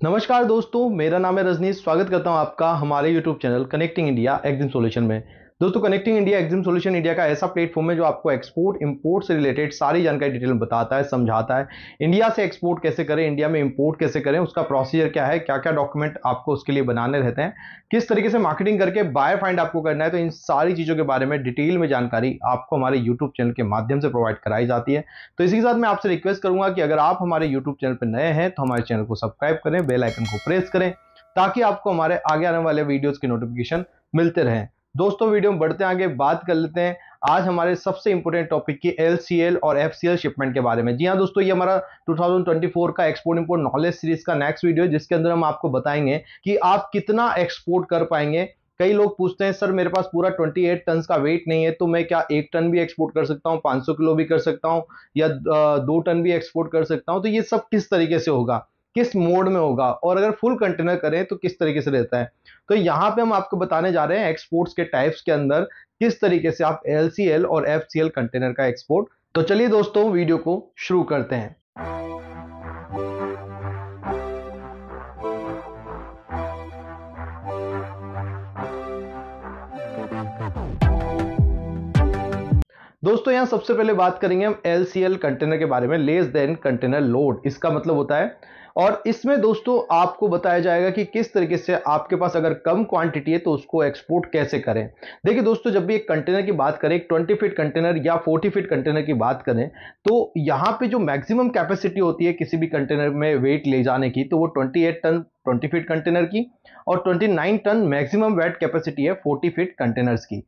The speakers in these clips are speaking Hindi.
नमस्कार दोस्तों, मेरा नाम है रजनीश। स्वागत करता हूं आपका हमारे YouTube channel connecting India EXIM solution में। दोस्तों, connecting India EXIM solution India का ऐसा प्लेटफॉर्म है जो आपको एक्सपोर्ट इंपोर्ट से रिलेटेड सारी जानकारी डिटेल में बताता है, समझाता है। इंडिया से एक्सपोर्ट कैसे करें, इंडिया में इंपोर्ट कैसे करें, उसका प्रोसीजर क्या है, क्या क्या डॉक्यूमेंट आपको उसके लिए बनाने रहते हैं, किस तरीके से मार्केटिंग करके बायर फाइंड आपको करना है। तो इन सारी चीज़ों के बारे में डिटेल में जानकारी आपको हमारे यूट्यूब चैनल के माध्यम से प्रोवाइड कराई जाती है। तो इसी के साथ मैं आपसे रिक्वेस्ट करूंगा कि अगर आप हमारे यूट्यूब चैनल पर नए हैं तो हमारे चैनल को सब्सक्राइब करें, बेल आइकन को प्रेस करें, ताकि आपको हमारे आगे आने वाले वीडियोस की नोटिफिकेशन मिलते रहें। दोस्तों, वीडियो में बढ़ते आगे बात कर लेते हैं आज हमारे सबसे इंपॉर्टेंट टॉपिक की एलसीएल और एफसीएल शिपमेंट के बारे में। जी हाँ दोस्तों, ये हमारा 2024 का एक्सपोर्ट इंपोर्ट नॉलेज सीरीज का नेक्स्ट वीडियो है, जिसके अंदर हम आपको बताएंगे कि आप कितना एक्सपोर्ट कर पाएंगे। कई लोग पूछते हैं, सर मेरे पास पूरा 28 टन का वेट नहीं है, तो मैं क्या 1 टन भी एक्सपोर्ट कर सकता हूँ, 500 किलो भी कर सकता हूँ, या 2 टन भी एक्सपोर्ट कर सकता हूँ? तो ये सब किस तरीके से होगा, किस मोड में होगा, और अगर फुल कंटेनर करें तो किस तरीके से रहता है। तो यहां पे हम आपको बताने जा रहे हैं एक्सपोर्ट्स के टाइप्स के अंदर किस तरीके से आप एलसीएल और एफसीएल कंटेनर का एक्सपोर्ट। तो चलिए दोस्तों, वीडियो को शुरू करते हैं। दोस्तों, यहां सबसे पहले बात करेंगे हम एलसीएल कंटेनर के बारे में, लेस देन कंटेनर लोड इसका मतलब होता है। और इसमें दोस्तों आपको बताया जाएगा कि किस तरीके से आपके पास अगर कम क्वांटिटी है तो उसको एक्सपोर्ट कैसे करें। देखिए दोस्तों, जब भी एक कंटेनर की बात करें, एक 20 फीट कंटेनर या 40 फीट कंटेनर की बात करें, तो यहां पे जो मैक्सिमम कैपेसिटी होती है किसी भी कंटेनर में वेट ले जाने की, तो वो 28 टन 20 फीट कंटेनर की, और 29 टन मैक्सिमम वेट कैपेसिटी है 40 फीट कंटेनर्स की।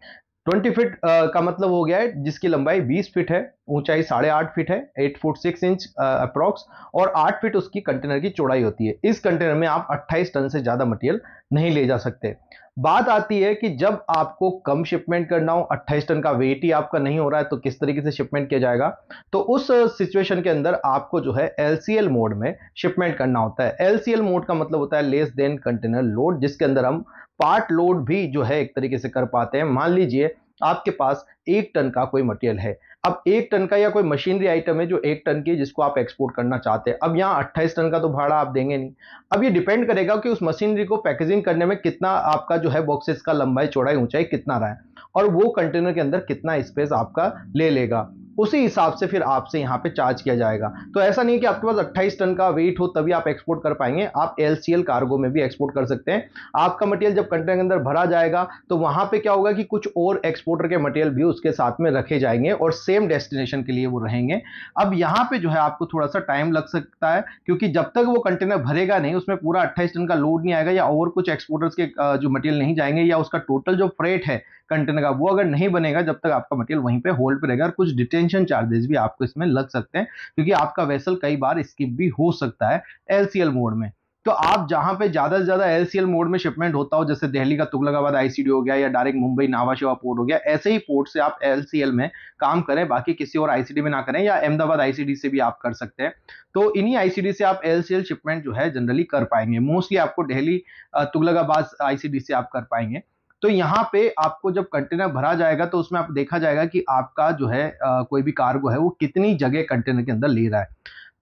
20 फीट का मतलब हो गया है जिसकी लंबाई 20 फीट है, ऊंचाई 8.5 फीट है, 8 फुट 6 इंच अप्रॉक्स, और 8 फीट उसकी कंटेनर की चौड़ाई होती है। इस कंटेनर में आप 28 टन से ज्यादा मटेरियल नहीं ले जा सकते। बात आती है कि जब आपको कम शिपमेंट करना हो, 28 टन का वेट ही आपका नहीं हो रहा है, तो किस तरीके से शिपमेंट किया जाएगा। तो उस सिचुएशन के अंदर आपको जो है एलसीएल मोड में शिपमेंट करना होता है। एलसीएल मोड का मतलब होता है लेस देन कंटेनर लोड, जिसके अंदर हम पार्ट लोड भी जो है एक तरीके से कर पाते हैं। मान लीजिए आपके पास 1 टन का कोई मटेरियल है। अब 1 टन का या कोई मशीनरी आइटम है जो 1 टन की, जिसको आप एक्सपोर्ट करना चाहते हैं। अब यहाँ 28 टन का तो भाड़ा आप देंगे नहीं। अब ये डिपेंड करेगा कि उस मशीनरी को पैकेजिंग करने में कितना आपका जो है बॉक्सेस का लंबाई चौड़ाई ऊंचाई कितना रहा है, और वो कंटेनर के अंदर कितना स्पेस आपका ले लेगा। उसी हिसाब से फिर आपसे यहाँ पे चार्ज किया जाएगा। तो ऐसा नहीं है कि आपके पास 28 टन का वेट हो तभी आप एक्सपोर्ट कर पाएंगे। आप एलसीएल कार्गो में भी एक्सपोर्ट कर सकते हैं। आपका मटेरियल जब कंटेनर के अंदर भरा जाएगा तो वहां पे क्या होगा कि कुछ और एक्सपोर्टर के मटेरियल भी उसके साथ में रखे जाएंगे और सेम डेस्टिनेशन के लिए वो रहेंगे। अब यहाँ पे जो है आपको थोड़ा सा टाइम लग सकता है, क्योंकि जब तक वो कंटेनर भरेगा नहीं, उसमें पूरा 28 टन का लोड नहीं आएगा, या और कुछ एक्सपोर्टर्स के जो मटेरियल नहीं जाएंगे, या उसका टोटल जो फ्रेट है कंटेनर का वो अगर नहीं बनेगा, जब तक आपका मटेरियल वहीं पे होल्ड पे रहेगा। और कुछ डिटेंशन चार्जेस भी आपको इसमें लग सकते हैं, क्योंकि आपका वेसल कई बार स्किप भी हो सकता है एलसीएल मोड में। तो आप जहां पे ज्यादा से ज्यादा एलसीएल मोड में शिपमेंट होता हो, जैसे दिल्ली का तुगलकाबाद आईसीडी हो गया, या डायरेक्ट मुंबई नावा शेवा पोर्ट हो गया, ऐसे ही पोर्ट से आप एलसीएल में काम करें, बाकी किसी और आईसीडी में ना करें, या अहमदाबाद आईसीडी से भी आप कर सकते हैं। तो इन्हीं आईसीडी से आप एलसीएल शिपमेंट जो है जनरली कर पाएंगे। मोस्टली आपको दिल्ली तुगलकाबाद आईसीडी से आप कर पाएंगे। तो यहाँ पे आपको जब कंटेनर भरा जाएगा तो उसमें आप देखा जाएगा कि आपका जो है कोई भी कार्गो है वो कितनी जगह कंटेनर के अंदर ले रहा है।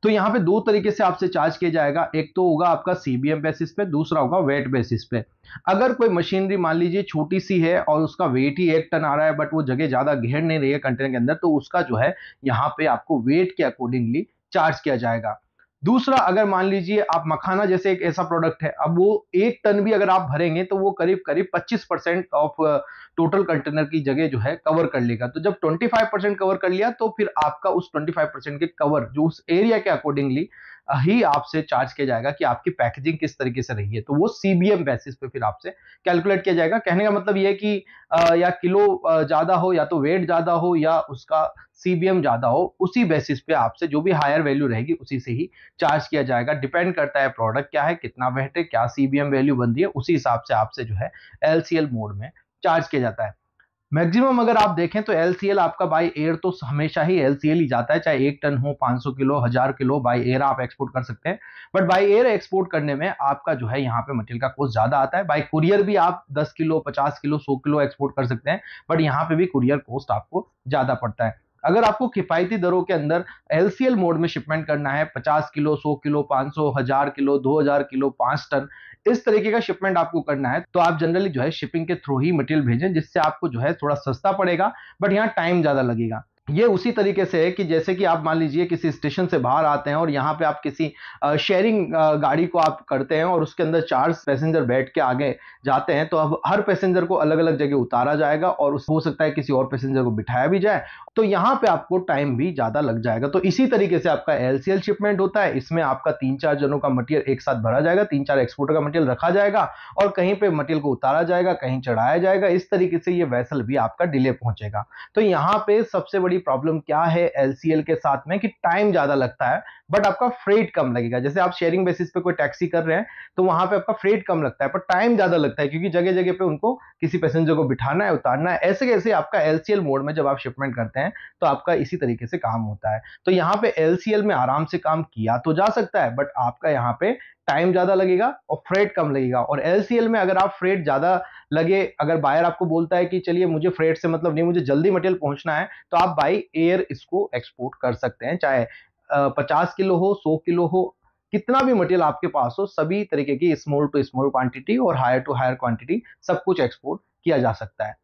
तो यहाँ पे दो तरीके से आपसे चार्ज किया जाएगा। एक तो होगा आपका सीबीएम बेसिस पे, दूसरा होगा वेट बेसिस पे। अगर कोई मशीनरी मान लीजिए छोटी सी है और उसका वेट ही 1 टन आ रहा है, बट वो जगह ज्यादा घेर नहीं रही है कंटेनर के अंदर, तो उसका जो है यहाँ पे आपको वेट के अकॉर्डिंगली चार्ज किया जाएगा। दूसरा, अगर मान लीजिए आप मखाना जैसे एक ऐसा प्रोडक्ट है, अब वो 1 टन भी अगर आप भरेंगे तो वो करीब करीब 25% ऑफ टोटल कंटेनर की जगह जो है कवर कर लेगा। तो जब 25% कवर कर लिया तो फिर आपका उस 25% के कवर जो उस एरिया के अकॉर्डिंगली ही आपसे चार्ज किया जाएगा कि आपकी पैकेजिंग किस तरीके से रही है। तो वो सीबीएम बेसिस पे फिर आपसे कैलकुलेट किया जाएगा। कहने का मतलब ये है कि या किलो ज्यादा हो, या तो वेट ज्यादा हो, या उसका सीबीएम ज्यादा हो, उसी बेसिस पे आपसे जो भी हायर वैल्यू रहेगी उसी से ही चार्ज किया जाएगा। डिपेंड करता है प्रोडक्ट क्या है, कितना वेट है, क्या सीबीएम वैल्यू बनती है, उसी हिसाब से आपसे जो है एलसीएल मोड में चार्ज किया जाता है। मैक्सिमम अगर आप देखें तो एलसीएल आपका बाय एयर तो हमेशा ही एलसीएल ही जाता है, चाहे 1 टन हो, 500 किलो, 1000 किलो, बाय एयर आप एक्सपोर्ट कर सकते हैं। बट बाय एयर एक्सपोर्ट करने में आपका जो है यहाँ पे मटेरियल का कॉस्ट ज्यादा आता है। बाय कुरियर भी आप 10 किलो, 50 किलो, 100 किलो एक्सपोर्ट कर सकते हैं, बट यहाँ पे भी कुरियर कॉस्ट आपको ज्यादा पड़ता है। अगर आपको किफायती दरों के अंदर एलसीएल मोड में शिपमेंट करना है, 50 kilo, 100 kilo, 500, 1000 kilo, 2000 kilo, 5 ton, इस तरीके का शिपमेंट आपको करना है, तो आप जनरली जो है शिपिंग के थ्रू ही मटेरियल भेजें, जिससे आपको जो है थोड़ा सस्ता पड़ेगा, बट यहाँ टाइम ज्यादा लगेगा। ये उसी तरीके से है कि जैसे कि आप मान लीजिए किसी स्टेशन से बाहर आते हैं और यहाँ पे आप किसी शेयरिंग गाड़ी को आप करते हैं और उसके अंदर 4 पैसेंजर बैठ के आगे जाते हैं, तो अब हर पैसेंजर को अलग अलग जगह उतारा जाएगा और हो सकता है किसी और पैसेंजर को बिठाया भी जाए, तो यहाँ पे आपको टाइम भी ज्यादा लग जाएगा। तो इसी तरीके से आपका एलसीएल शिपमेंट होता है। इसमें आपका 3-4 जनों का मटेरियल एक साथ भरा जाएगा, 3-4 एक्सपोर्टर का मटेरियल रखा जाएगा और कहीं पे मटेरियल को उतारा जाएगा, कहीं चढ़ाया जाएगा। इस तरीके से ये वेसल भी आपका डिले पहुंचेगा। तो यहाँ पे सबसे बड़ी प्रॉब्लम क्या है एलसीएल के साथ में कि टाइम ज्यादा लगता है, बट आपका फ्रेट कम लगेगा। जैसे आप शेयरिंग बेसिस पे कोई टैक्सी कर रहे हैं तो वहां पे आपका फ्रेट कम लगता है, पर टाइम ज्यादा लगता है, क्योंकि जगह जगह पे उनको किसी पैसेंजर को बिठाना है, उतारना है। ऐसे कैसे आपका एलसीएल मोड में जब आप शिपमेंट करते हैं तो आपका इसी तरीके से काम होता है। तो यहाँ पे एलसीएल में आराम से काम किया तो जा सकता है, बट आपका यहाँ पे टाइम ज्यादा लगेगा और फ्रेट कम लगेगा। और एलसीएल में अगर आप फ्रेट ज्यादा लगे, अगर बायर आपको बोलता है कि चलिए मुझे फ्रेट से मतलब नहीं, मुझे जल्दी मटेरियल पहुंचना है, तो आप बाई एयर इसको एक्सपोर्ट कर सकते हैं। चाहे 50 किलो हो, 100 किलो हो, कितना भी मटेरियल आपके पास हो, सभी तरीके की स्मॉल टू स्मॉल क्वांटिटी और हायर टू हायर क्वांटिटी सब कुछ एक्सपोर्ट किया जा सकता है।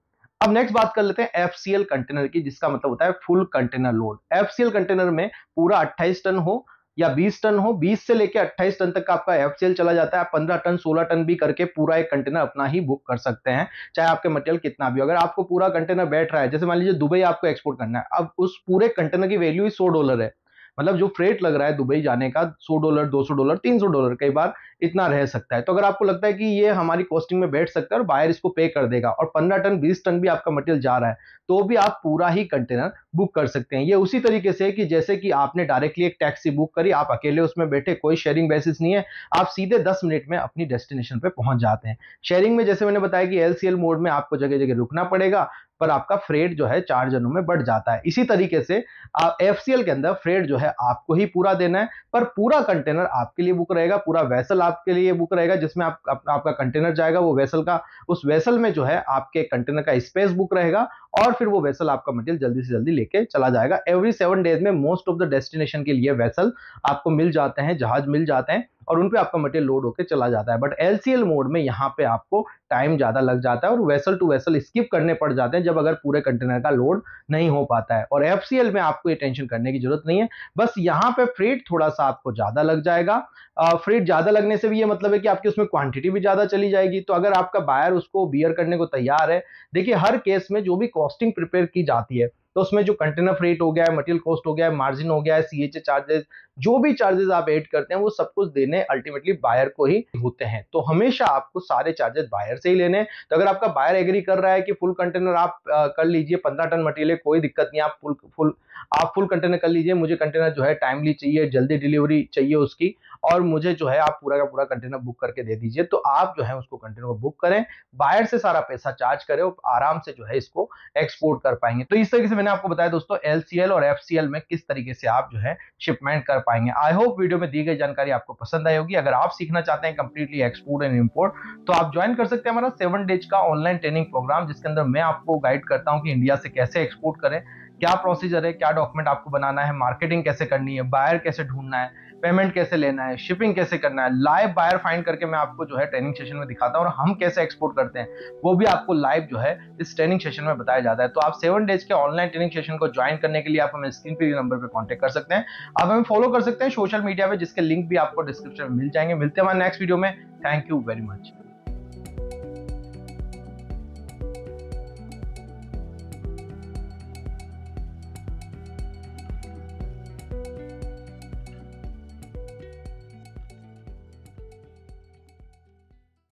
अब नेक्स्ट बात कर लेते हैं एफसीएल कंटेनर की, जिसका मतलब होता है full container load. FCL container में पूरा 28 टन हो या 20 टन हो, 20 से लेकर 28 टन तक का आपका एफसीएल चला जाता है। 15 टन 16 टन भी करके पूरा एक कंटेनर अपना ही बुक कर सकते हैं, चाहे आपके मटेरियल कितना भी हो। अगर आपको पूरा कंटेनर बैठ रहा है, जैसे मान लीजिए दुबई आपको एक्सपोर्ट करना है, अब उस पूरे कंटेनर की वैल्यू ही $100 है। मतलब जो फ्रेट लग रहा है दुबई जाने का, $100, $200, $300 कई बार इतना रह सकता है। तो अगर आपको लगता है कि ये हमारी कॉस्टिंग में बैठ सकता है और बायर इसको पे कर देगा और 15 टन 20 टन भी आपका मटेरियल जा रहा है, तो भी आप पूरा ही कंटेनर बुक कर सकते हैं। ये उसी तरीके से कि जैसे कि आपने डायरेक्टली एक टैक्सी बुक करी, आप अकेले उसमें बैठे, कोई शेयरिंग बेसिस नहीं है, आप सीधे 10 मिनट में अपनी डेस्टिनेशन पे पहुंच जाते हैं। शेयरिंग में जैसे मैंने बताया कि एलसीएल मोड में आपको जगह जगह रुकना पड़ेगा, पर आपका फ्रेट जो है 4 जनों में बढ़ जाता है। इसी तरीके से एफसीएल के अंदर फ्रेट जो है आपको ही पूरा देना है, पर पूरा कंटेनर आपके लिए बुक रहेगा, पूरा वेसल आपके लिए बुक रहेगा, जिसमें आपका कंटेनर जाएगा, वो वेसल का, उस वेसल में जो है आपके कंटेनर का स्पेस बुक रहेगा और फिर वो वेसल आपका मटेरियल जल्दी से जल्दी लेके चला जाएगा। एवरी 7 डेज में मोस्ट ऑफ द डेस्टिनेशन के लिए वेसल आपको मिल जाते हैं, जहाज मिल जाते हैं और उन पे आपका मटेरियल लोड होकर चला जाता है। बट एलसीएल मोड में यहाँ पे आपको टाइम ज्यादा लग जाता है और वेसल टू वेसल स्किप करने पड़ जाते हैं जब अगर पूरे कंटेनर का लोड नहीं हो पाता है। और एफसीएल में आपको ये टेंशन करने की जरूरत नहीं है, बस यहाँ पे फ्रेट थोड़ा सा आपको ज्यादा लग जाएगा। फ्रेट ज्यादा लगने से भी ये मतलब है कि आपकी उसमें क्वांटिटी भी ज्यादा चली जाएगी। तो अगर आपका बायर उसको बियर करने को तैयार है, देखिए हर केस में जो भी कॉस्टिंग प्रिपेयर की जाती है, तो उसमें जो कंटेनर फ्रेट हो गया है, मटेरियल कॉस्ट हो गया है, मार्जिन हो गया है, सीएचए चार्जेस, जो भी चार्जेस आप ऐड करते हैं वो सब कुछ देने अल्टीमेटली बायर को ही होते हैं। तो हमेशा आपको सारे चार्जेस बायर से ही लेने हैं। तो अगर आपका बायर एग्री कर रहा है कि फुल कंटेनर आप कर लीजिए, 15 टन मटेरियल, कोई दिक्कत नहीं, आप फुल कंटेनर कर लीजिए, मुझे कंटेनर जो है टाइमली चाहिए, जल्दी डिलीवरी चाहिए उसकी, और मुझे जो है आप पूरा का पूरा कंटेनर बुक करके दे दीजिए, तो आप जो है उसको कंटेनर को बुक करें, बायर से सारा पैसा चार्ज करें और आराम से जो है इसको एक्सपोर्ट कर पाएंगे। तो इस तरीके से मैंने आपको बताया दोस्तों एलसीएल और एफसीएल में किस तरीके से आप जो है शिपमेंट कर पाएंगे। आई होप वीडियो में दी गई जानकारी आपको पसंद आई होगी। अगर आप सीखना चाहते हैं कंप्लीटली एक्सपोर्ट एंड इंपोर्ट, तो आप ज्वाइन कर सकते हैं हमारा 7 डेज का ऑनलाइन ट्रेनिंग प्रोग्राम, जिसके अंदर मैं आपको गाइड करता हूं कि इंडिया से कैसे एक्सपोर्ट करें, क्या प्रोसीजर है, क्या डॉक्यूमेंट आपको बनाना है, मार्केटिंग कैसे करनी है, बायर कैसे ढूंढना है, पेमेंट कैसे लेना है, शिपिंग कैसे करना है। लाइव बायर फाइंड करके मैं आपको जो है ट्रेनिंग सेशन में दिखाता हूं और हम कैसे एक्सपोर्ट करते हैं वो भी आपको लाइव जो है इस ट्रेनिंग सेशन में बताया जाता है। तो आप 7 डेज के ऑनलाइन ट्रेनिंग सेशन को ज्वाइन करने के लिए आप हमें स्क्रीन पे नंबर पे कांटेक्ट कर सकते हैं। आप हमें फॉलो कर सकते हैं सोशल मीडिया पे, जिसके लिंक भी आपको डिस्क्रिप्शन में मिल जाएंगे। मिलते हैं हमारे नेक्स्ट वीडियो में। Thank you very much.